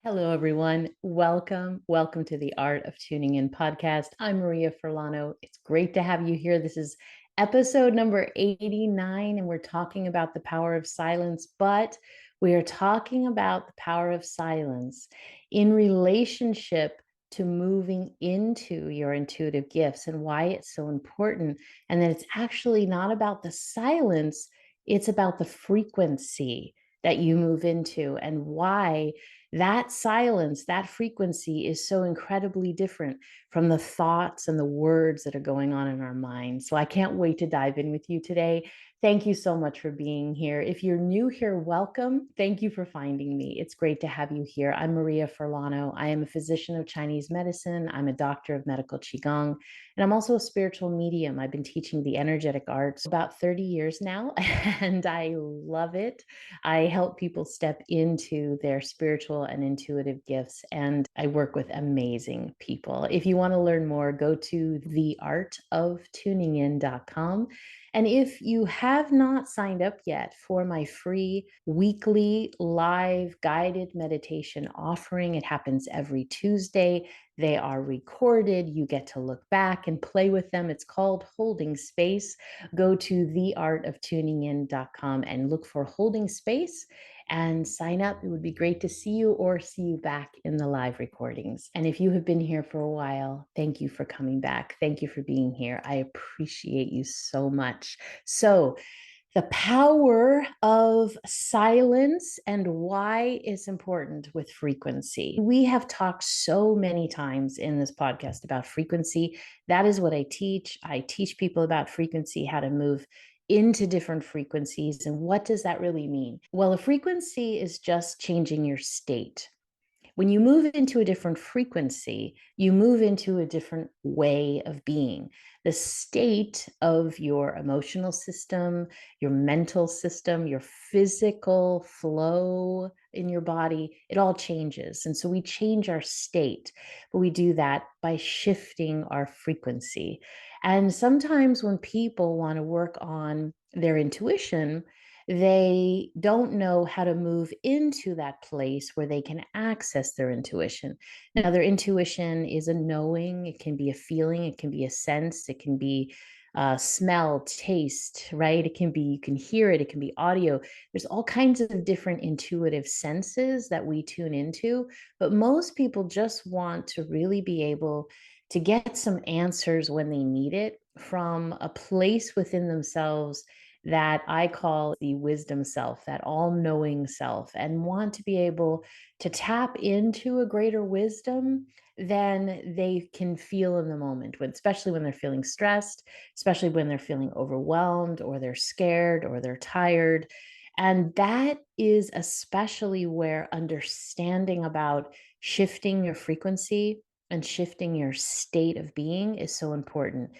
Hello, everyone. Welcome to the Art of Tuning In podcast. I'm Maria Furlano. It's great to have you here. This is episode number 89, and we're talking about the power of silence, but we are talking about the power of silence in relationship to moving into your intuitive gifts and why it's so important. And that it's actually not about the silence, it's about the frequency that you move into and why that silence, that frequency is so incredibly different from the thoughts and the words that are going on in our minds. So I can't wait to dive in with you today. Thank you so much for being here. If you're new here, welcome. Thank you for finding me. It's great to have you here. I'm Maria Furlano. I am a physician of Chinese medicine. I'm a doctor of medical Qigong, and I'm also a spiritual medium. I've been teaching the energetic arts about 30 years now, and I love it. I help people step into their spiritual and intuitive gifts, and I work with amazing people. If you want to learn more, go to theartoftuningin.com. And if you have not signed up yet for my free weekly live guided meditation offering, it happens every Tuesday. They are recorded. You get to look back and play with them. It's called Holding Space. Go to theartoftuningin.com and look for Holding Space and sign up. It would be great to see you or see you back in the live recordings. And if you have been here for a while, thank you for coming back. Thank you for being here. I appreciate you so much. So, the power of silence and why it's important with frequency. We have talked so many times in this podcast about frequency. That is what I teach. I teach people about frequency, how to move into different frequencies. And what does that really mean? Well, a frequency is just changing your state. When you move into a different frequency, you move into a different way of being. The state of your emotional system, your mental system, your physical flow in your body, it all changes. And so we change our state, but we do that by shifting our frequency. And sometimes when people want to work on their intuition, they don't know how to move into that place where they can access their intuition. Now, their intuition is a knowing, it can be a feeling, it can be a sense, it can be smell, taste, right? It can be, you can hear it, it can be audio. There's all kinds of different intuitive senses that we tune into, but most people just want to really be able to get some answers when they need it from a place within themselves that I call the wisdom self, that all knowing self, and want to be able to tap into a greater wisdom than they can feel in the moment, especially when they're feeling stressed, especially when they're feeling overwhelmed or they're scared or they're tired. And that is especially where understanding about shifting your frequency and shifting your state of being is so important.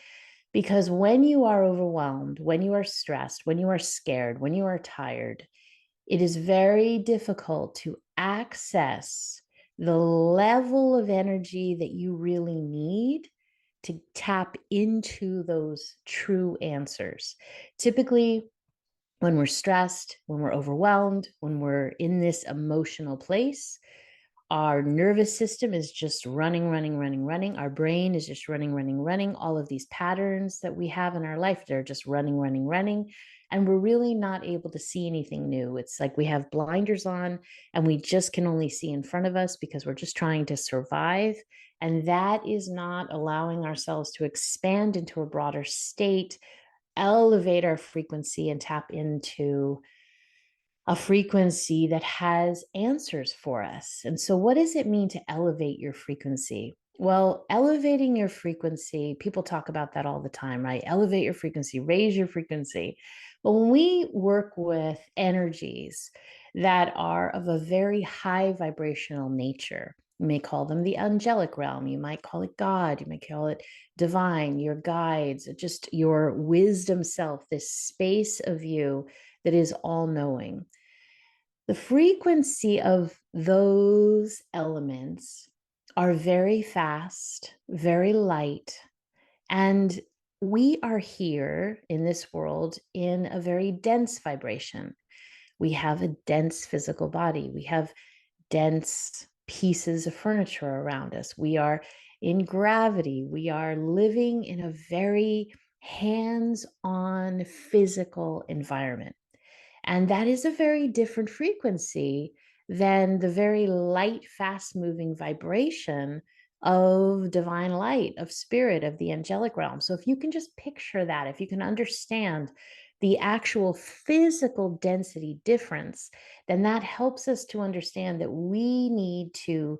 Because when you are overwhelmed, when you are stressed, when you are scared, when you are tired, it is very difficult to access the level of energy that you really need to tap into those true answers. Typically, when we're stressed, when we're overwhelmed, when we're in this emotional place, our nervous system is just running, running, running, running. Our brain is just running, running, running. All of these patterns that we have in our life, they're just running, running, running. And we're really not able to see anything new. It's like we have blinders on and we just can only see in front of us because we're just trying to survive. And that is not allowing ourselves to expand into a broader state, elevate our frequency, and tap into a frequency that has answers for us. And so, what does it mean to elevate your frequency? Well, elevating your frequency, people talk about that all the time, right? Elevate your frequency, raise your frequency. But when we work with energies that are of a very high vibrational nature, you may call them the angelic realm, you might call it God, you might call it divine, your guides, just your wisdom self, this space of you that is all knowing. The frequency of those elements are very fast, very light, and we are here in this world in a very dense vibration. We have a dense physical body. We have dense pieces of furniture around us. We are in gravity. We are living in a very hands-on physical environment. And that is a very different frequency than the very light, fast moving vibration of divine light, of spirit, of the angelic realm. So if you can just picture that, if you can understand the actual physical density difference, then that helps us to understand that we need to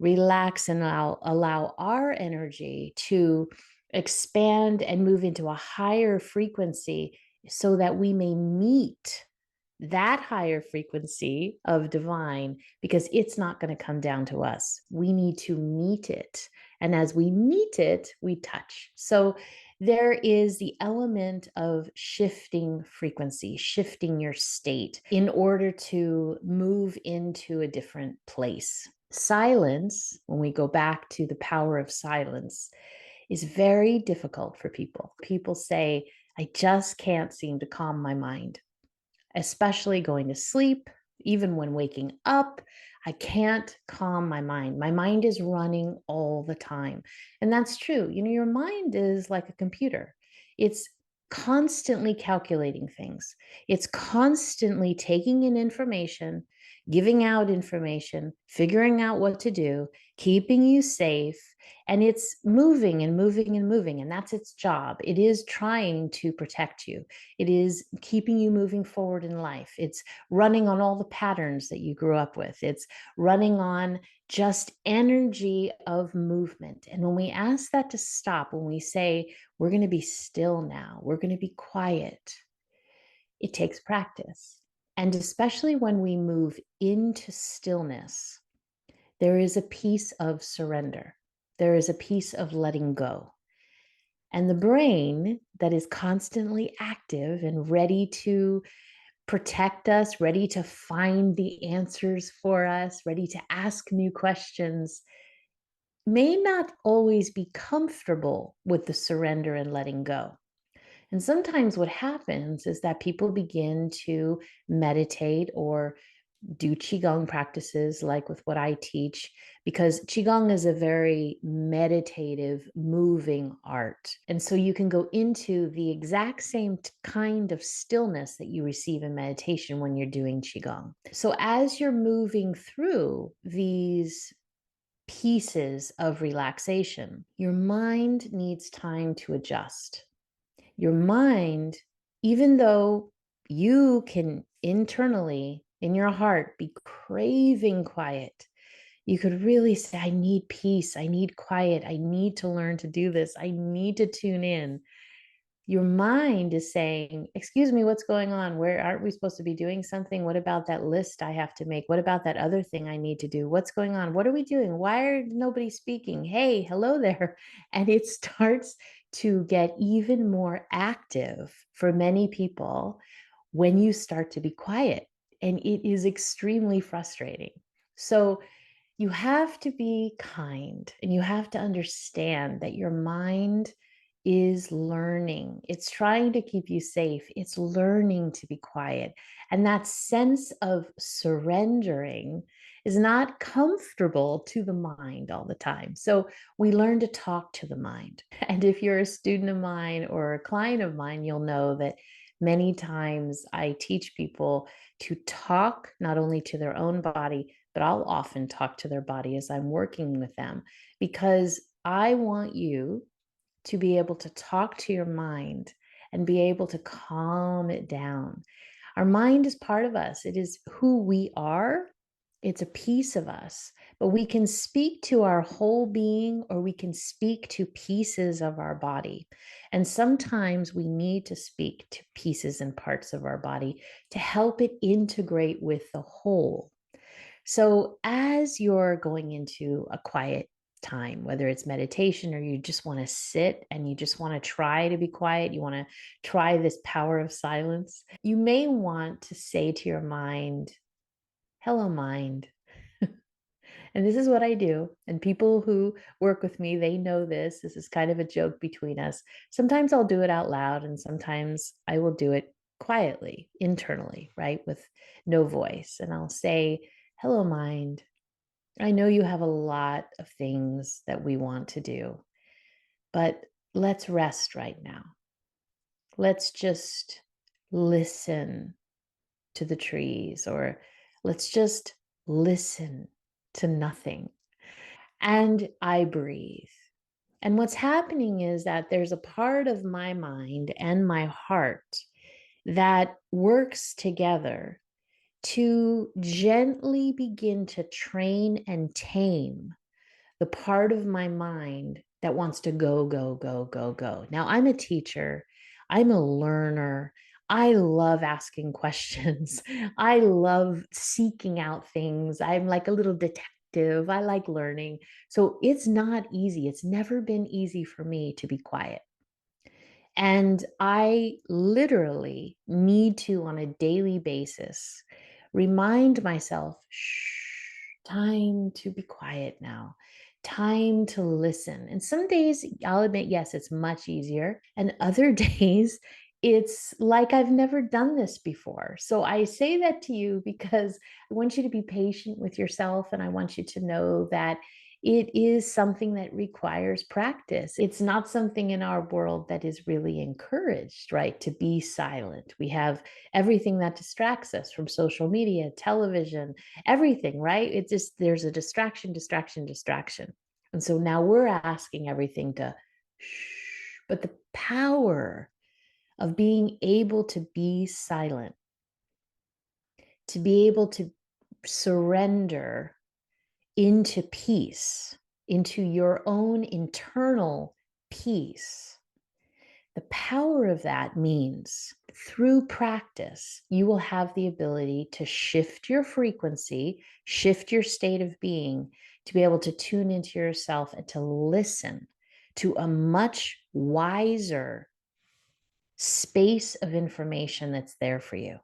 relax and allow our energy to expand and move into a higher frequency so that we may meet that higher frequency of divine, because it's not going to come down to us. We need to meet it. And as we meet it, we touch. So there is the element of shifting frequency, shifting your state in order to move into a different place. Silence, when we go back to the power of silence, is very difficult for people. People say, I just can't seem to calm my mind, especially going to sleep, even when waking up. I can't calm my mind. My mind is running all the time. And that's true. Your mind is like a computer. It's constantly calculating things. It's constantly taking in information, giving out information, figuring out what to do, keeping you safe, and it's moving and moving and moving. And that's its job. It is trying to protect you. It is keeping you moving forward in life. It's running on all the patterns that you grew up with. It's running on just energy of movement. And when we ask that to stop, when we say, we're going to be still now, we're going to be quiet, it takes practice. And especially when we move into stillness, there is a piece of surrender. There is a piece of letting go. And the brain that is constantly active and ready to protect us, ready to find the answers for us, ready to ask new questions, may not always be comfortable with the surrender and letting go. And sometimes what happens is that people begin to meditate or do Qigong practices like with what I teach, because Qigong is a very meditative, moving art. And so you can go into the exact same kind of stillness that you receive in meditation when you're doing Qigong. So as you're moving through these pieces of relaxation, your mind needs time to adjust. Your mind, even though you can internally in your heart be craving quiet, you could really say, I need peace, I need quiet, I need to learn to do this, I need to tune in. Your mind is saying, excuse me, what's going on? Where aren't we supposed to be doing something? What about that list I have to make? What about that other thing I need to do? What's going on? What are we doing? Why are nobody speaking? Hey, hello there. And it starts to get even more active for many people when you start to be quiet. And it is extremely frustrating. So you have to be kind and you have to understand that your mind is learning. It's trying to keep you safe. It's learning to be quiet. And that sense of surrendering is not comfortable to the mind all the time. So we learn to talk to the mind. And if you're a student of mine or a client of mine, you'll know that many times I teach people to talk not only to their own body, but I'll often talk to their body as I'm working with them, because I want you to be able to talk to your mind and be able to calm it down. Our mind is part of us. It is who we are. It's a piece of us, but we can speak to our whole being or we can speak to pieces of our body. And sometimes we need to speak to pieces and parts of our body to help it integrate with the whole. So, as you're going into a quiet time, whether it's meditation or you just want to sit and you just want to try to be quiet, you want to try this power of silence, you may want to say to your mind, hello, mind. And this is what I do. And people who work with me, they know this. This is kind of a joke between us. Sometimes I'll do it out loud, and sometimes I will do it quietly, internally, right? With no voice. And I'll say, hello, mind. I know you have a lot of things that we want to do, but let's rest right now. Let's just listen to the trees, or let's just listen to nothing. And I breathe. And what's happening is that there's a part of my mind and my heart that works together to gently begin to train and tame the part of my mind that wants to go, go, go, go, go. Now, I'm a teacher, I'm a learner. I love asking questions. I love seeking out things. I'm like a little detective. I like learning. So it's not easy. It's never been easy for me to be quiet. And I literally need to, on a daily basis, remind myself, shh, time to be quiet now, time to listen. And some days, I'll admit, yes, it's much easier. And other days, it's like I've never done this before. So I say that to you because I want you to be patient with yourself. And I want you to know that it is something that requires practice. It's not something in our world that is really encouraged, right? To be silent. We have everything that distracts us, from social media, television, everything, right? It's just, there's a distraction, distraction, distraction. And so now we're asking everything to shh. But the power of being able to be silent, to be able to surrender into peace, into your own internal peace. The power of that means through practice, you will have the ability to shift your frequency, shift your state of being, to be able to tune into yourself and to listen to a much wiser space of information that's there for you.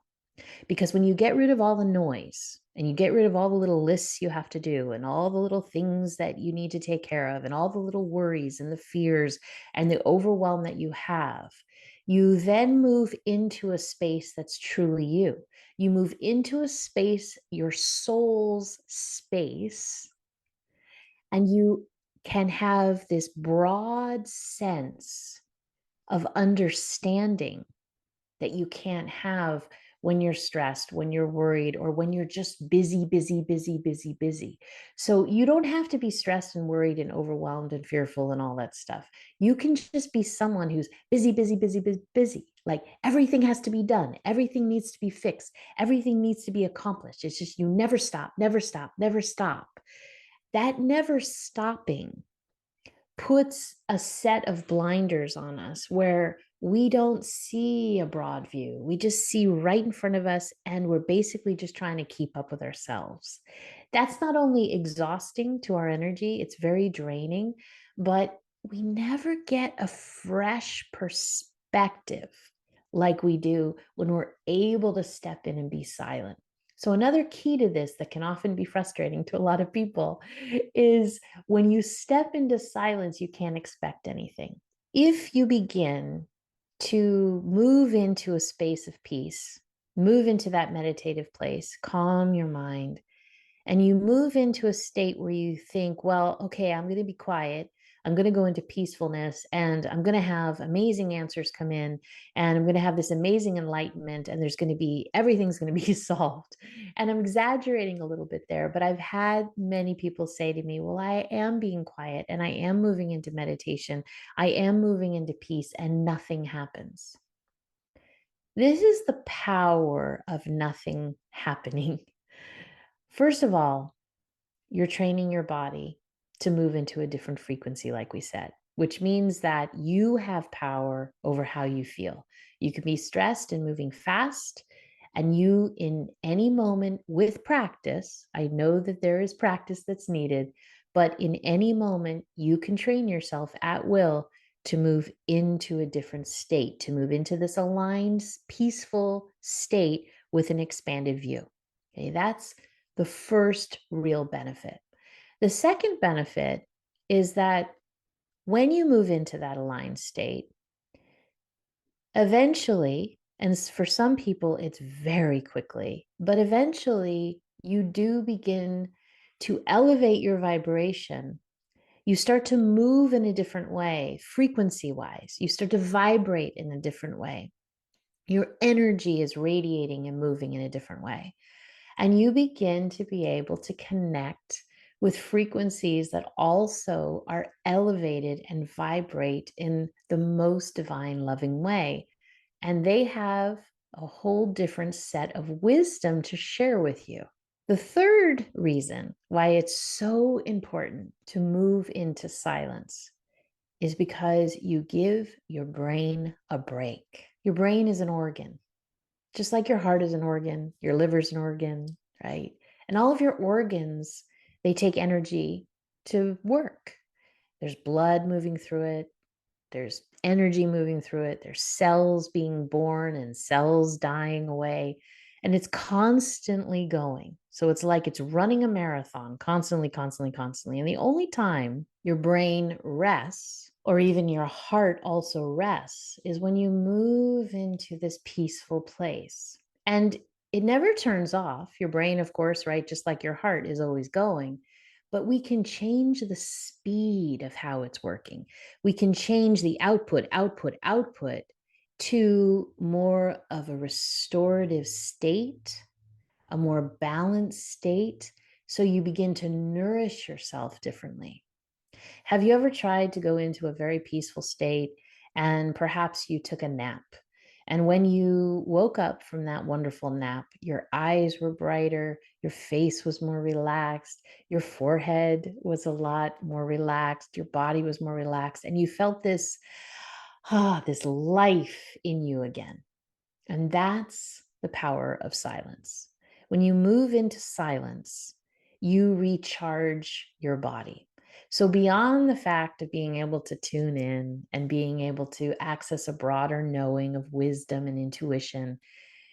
Because when you get rid of all the noise and you get rid of all the little lists you have to do and all the little things that you need to take care of and all the little worries and the fears and the overwhelm that you have, you then move into a space that's truly you. You move into a space, your soul's space, and you can have this broad sense of understanding that you can't have when you're stressed, when you're worried, or when you're just busy, busy, busy, busy, busy. So you don't have to be stressed and worried and overwhelmed and fearful and all that stuff. You can just be someone who's busy, busy, busy, busy, busy. Like everything has to be done. Everything needs to be fixed. Everything needs to be accomplished. It's just you never stop, never stop, never stop. That never stopping puts a set of blinders on us where we don't see a broad view. We just see right in front of us, and we're basically just trying to keep up with ourselves. That's not only exhausting to our energy, it's very draining, but we never get a fresh perspective like we do when we're able to step in and be silent. So, another key to this that can often be frustrating to a lot of people is when you step into silence, you can't expect anything. If you begin to move into a space of peace, move into that meditative place, calm your mind, and you move into a state where you think, well, okay, I'm going to be quiet. I'm going to go into peacefulness, and I'm going to have amazing answers come in, and I'm going to have this amazing enlightenment, and there's going to be, everything's going to be solved. And I'm exaggerating a little bit there, but I've had many people say to me, well, I am being quiet and I am moving into meditation. I am moving into peace, and nothing happens. This is the power of nothing happening. First of all, you're training your body to move into a different frequency, like we said, which means that you have power over how you feel. You can be stressed and moving fast, and you, in any moment with practice, I know that there is practice that's needed, but in any moment, you can train yourself at will to move into a different state, to move into this aligned, peaceful state with an expanded view. Okay, that's the first real benefit. The second benefit is that when you move into that aligned state, eventually, and for some people, it's very quickly, but eventually you do begin To elevate your vibration, you start to move in a different way, frequency-wise. You start to vibrate in a different way. Your energy is radiating and moving in a different way. And you begin to be able to connect with frequencies that also are elevated and vibrate in the most divine, loving way. And they have a whole different set of wisdom to share with you. The third reason why it's so important to move into silence is because you give your brain a break. Your brain is an organ, just like your heart is an organ, your liver's an organ, right? And all of your organs, they take energy to work. There's blood moving through it, there's energy moving through it, there's cells being born and cells dying away, and it's constantly going. So it's like it's running a marathon, constantly, constantly, constantly. And the only time your brain rests, or even your heart also rests, is when you move into this peaceful place. And it never turns off. Your brain, of course, right, just like your heart, is always going. But we can change the speed of how it's working. We can change the output to more of a restorative state, a more balanced state. So you begin to nourish yourself differently. Have you ever tried to go into a very peaceful state and perhaps you took a nap? And when you woke up from that wonderful nap, your eyes were brighter, your face was more relaxed, your forehead was a lot more relaxed, your body was more relaxed, and you felt this life in you again. And that's the power of silence. When you move into silence, you recharge your body. So, beyond the fact of being able to tune in and being able to access a broader knowing of wisdom and intuition,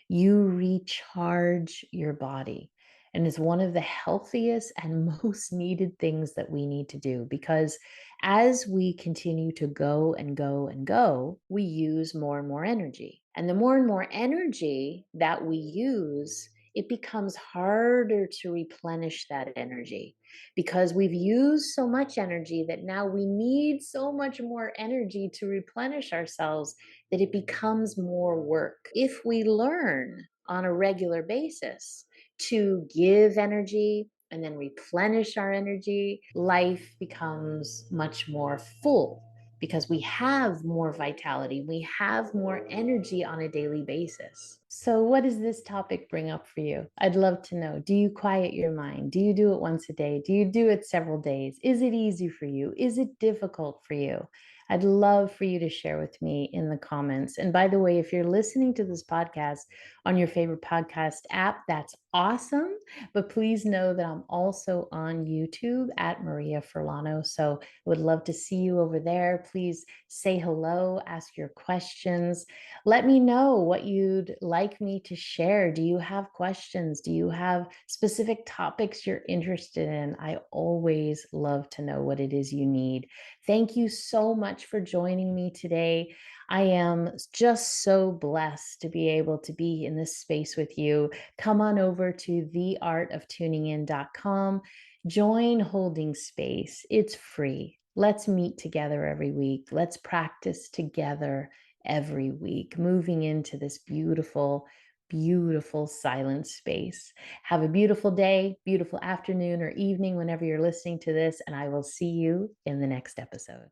you recharge your body. And it's one of the healthiest and most needed things that we need to do, because as we continue to go and go and go, we use more and more energy. And the more and more energy that we use, it becomes harder to replenish that energy, because we've used so much energy that now we need so much more energy to replenish ourselves, that it becomes more work. If we learn on a regular basis to give energy and then replenish our energy, life becomes much more full, because we have more vitality, we have more energy on a daily basis. So, what does this topic bring up for you? I'd love to know. Do you quiet your mind? Do you do it once a day? Do you do it several days? Is it easy for you? Is it difficult for you? I'd love for you to share with me in the comments. And by the way, if you're listening to this podcast on your favorite podcast app, that's awesome. But please know that I'm also on YouTube at Maria Furlano. So I would love to see you over there. Please say hello, ask your questions. Let me know what you'd like me to share. Do you have questions? Do you have specific topics you're interested in? I always love to know what it is you need. Thank you so much for joining me today. I am just so blessed to be able to be in this space with you. Come on over to theartoftuningin.com. Join Holding Space. It's free. Let's meet together every week. Let's practice together every week, moving into this beautiful, beautiful silent space. Have a beautiful day, beautiful afternoon, or evening whenever you're listening to this, and I will see you in the next episode.